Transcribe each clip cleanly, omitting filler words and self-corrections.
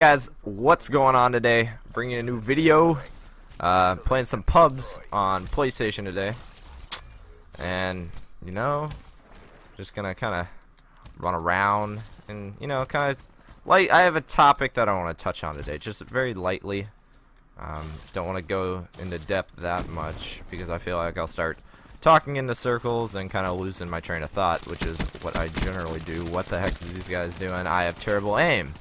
Guys, what's going on today? Bringing a new video. Playing some pubs on PlayStation today, and just gonna kind of run around and kind of light. I have a topic that I want to touch on today, just very lightly. Don't want to go into depth that much because I feel like I'll start talking into circles and kind of losing my train of thought, which is what I generally do. What the heck is these guys doing? I have terrible aim.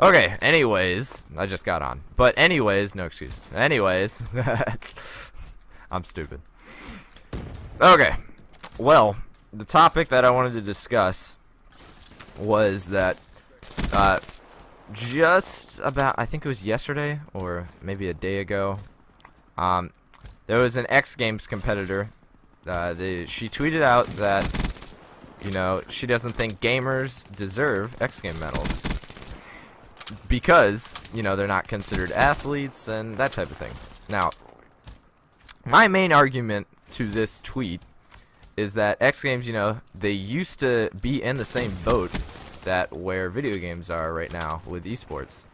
Okay, anyways, I just got on. But anyways, no excuses. Anyways, I'm stupid. Okay, well, the topic that I wanted to discuss was that just about, I think it was yesterday or maybe a day ago, there was an X Games competitor. She tweeted out that, she doesn't think gamers deserve X Game medals because, they're not considered athletes and that type of thing. Now, my main argument to this tweet is that X Games, they used to be in the same boat that where video games are right now with eSports.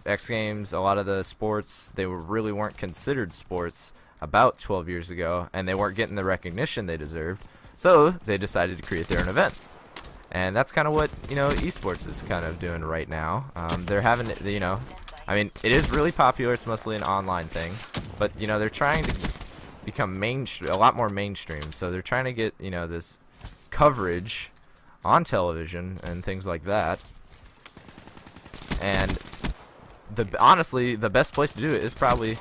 X Games, a lot of the sports, they really weren't considered sports about 12 years ago, and they weren't getting the recognition they deserved, so they decided to create their own event. And that's kind of what, eSports is kind of doing right now. They're having, I mean, it is really popular. It's mostly an online thing. But, they're trying to become a lot more mainstream. So they're trying to get, this coverage on television and things like that. And honestly, the best place to do it is probably,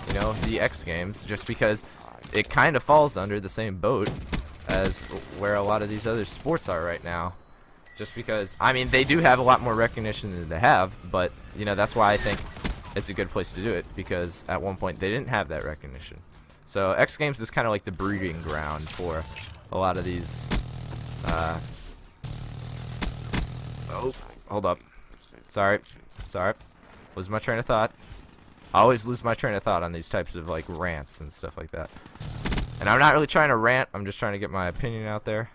the X Games, just because it kind of falls under the same boat as where a lot of these other sports are right now. Just because, I mean, they do have a lot more recognition than they have, but, that's why I think it's a good place to do it, because at one point they didn't have that recognition. So X Games is kind of like the breeding ground for a lot of these, oh, hold up. Sorry. Lose my train of thought. I always lose my train of thought on these types of, like, rants and stuff like that. And I'm not really trying to rant, I'm just trying to get my opinion out there,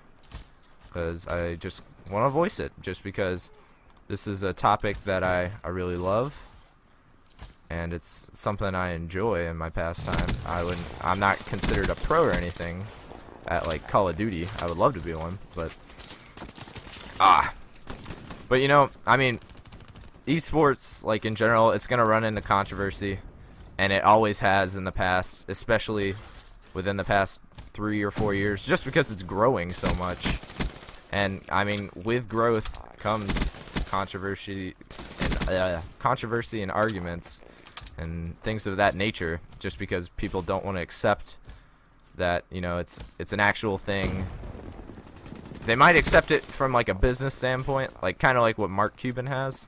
because I just want to voice it, just because this is a topic that I really love, and it's something I enjoy in my pastime. I'm not considered a pro or anything at, like, Call of Duty. I would love to be one, but I mean, esports, like, in general, it's gonna run into controversy, and it always has in the past, especially within the past 3 or 4 years, just because it's growing so much. And I mean, with growth comes controversy and arguments and things of that nature, just because people don't want to accept that, it's an actual thing. They might accept it from, like, a business standpoint, like kind of like what Mark Cuban has.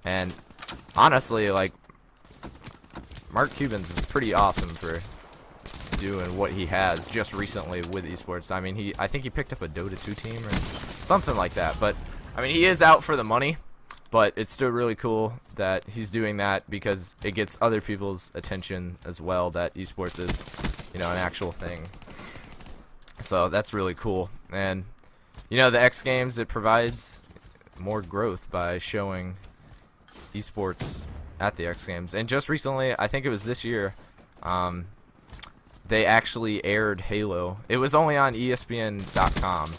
And honestly, like, Mark Cuban's pretty awesome for doing what he has just recently with esports. I mean, I think he picked up a Dota 2 team or something like that. But I mean, he is out for the money, but it's still really cool that he's doing that, because it gets other people's attention as well, that esports is, an actual thing. So that's really cool. And the X Games, it provides more growth by showing esports at the X Games. And just recently, I think it was this year, they actually aired Halo. It was only on ESPN.com,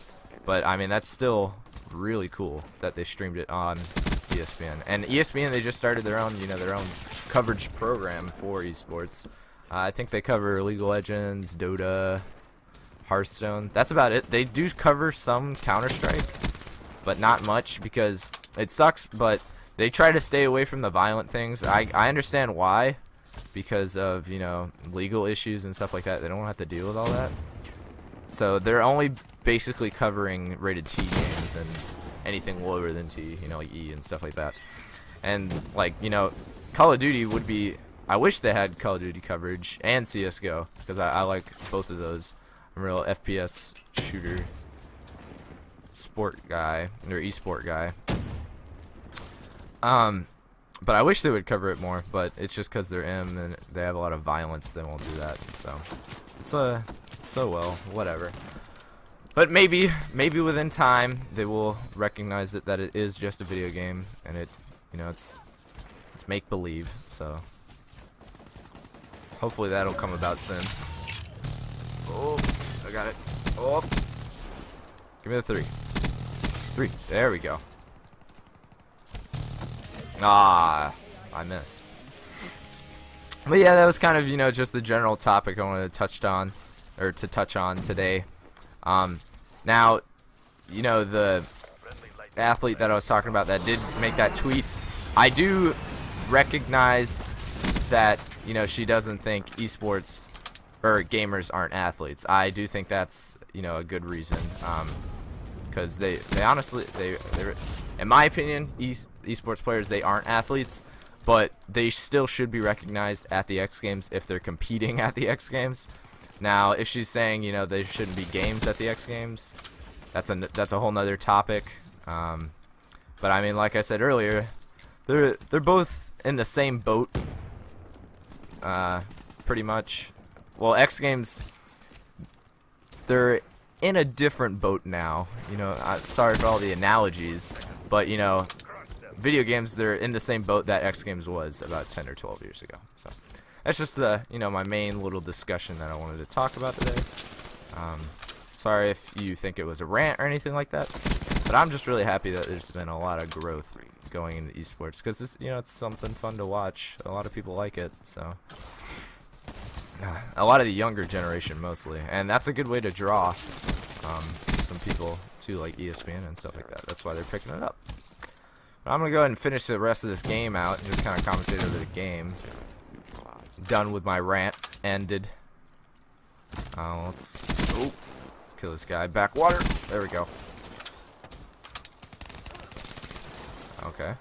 but I mean, that's still really cool that they streamed it on ESPN. And ESPN, they just started their own, their own coverage program for esports. I think they cover League of Legends, Dota, Hearthstone. That's about it. They do cover some Counter-Strike, but not much, because it sucks, but they try to stay away from the violent things. I understand why, because of, legal issues and stuff like that. They don't have to deal with all that. So they're only basically covering rated T games and anything lower than T, like E and stuff like that. And, like, Call of Duty would be, I wish they had Call of Duty coverage, and CSGO, because I like both of those. I'm a real FPS shooter sport guy, or esport guy. But I wish they would cover it more, but it's just because they're M and they have a lot of violence, they won't do that. So it's so well, whatever. But maybe within time they will recognize that it is just a video game, and it's It's make believe, so hopefully that'll come about soon. Oh, I got it. Oh, give me the 3. 3. There we go. Ah, I missed. But yeah, that was kind of, you know, just the general topic I wanted to touch on today. Now, you know, the athlete that I was talking about that did make that tweet, I do recognize that, you know, she doesn't think esports or gamers aren't athletes. I do think that's, you know, a good reason, because they honestly, in my opinion, esports players, they aren't athletes, but they still should be recognized at the X Games if they're competing at the X Games. Now, if she's saying, you know, there shouldn't be games at the X Games, that's a whole nother topic. But I mean, like I said earlier, they're both in the same boat, pretty much. Well, X Games, they're in a different boat now. You know, sorry for all the analogies, but you know, video games, they're in the same boat that X Games was about 10 or 12 years ago. So that's just the, you know, my main little discussion that I wanted to talk about today. Sorry if you think it was a rant or anything like that, but I'm just really happy that there's been a lot of growth going into esports, because it's, you know, it's something fun to watch. A lot of people like it, so a lot of the younger generation mostly, and that's a good way to draw some people to, like ESPN and stuff like that. That's why they're picking it up. But I'm gonna go ahead and finish the rest of this game out and just kind of commentate over the game. Done with my rant. Ended. Let's kill this guy. Backwater. There we go. Okay.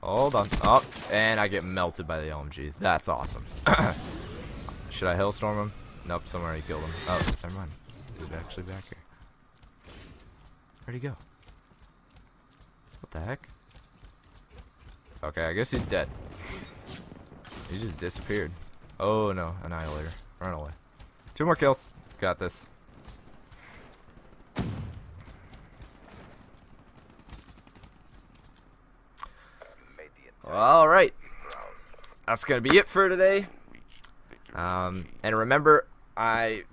Hold on. Oh, and I get melted by the LMG. That's awesome. Should I hailstorm him? Nope, someone already killed him. Oh, never mind. He's actually back here. Where'd he go? What the heck? Okay, I guess he's dead. He just disappeared. Oh no, Annihilator. Run away. 2 more kills. Got this. Alright. That's going to be it for today. And remember, I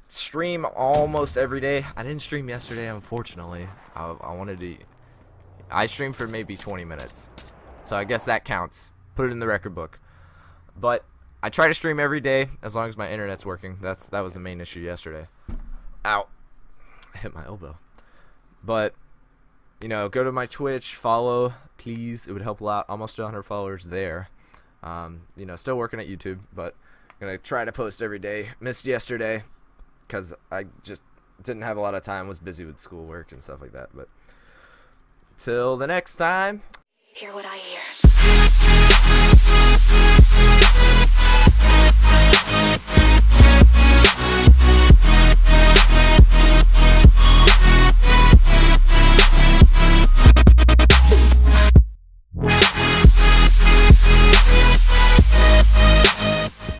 stream almost every day. I didn't stream yesterday, unfortunately. I streamed for maybe 20 minutes. So I guess that counts. Put it in the record book. But I try to stream every day as long as my internet's working. That was the main issue yesterday. Ow. I hit my elbow. But, you know, go to my Twitch, follow, please. It would help a lot. Almost 100 followers there. You know, still working at YouTube, but I'm going to try to post every day. Missed yesterday because I just didn't have a lot of time. Was busy with schoolwork and stuff like that. But till the next time. Hear what I hear.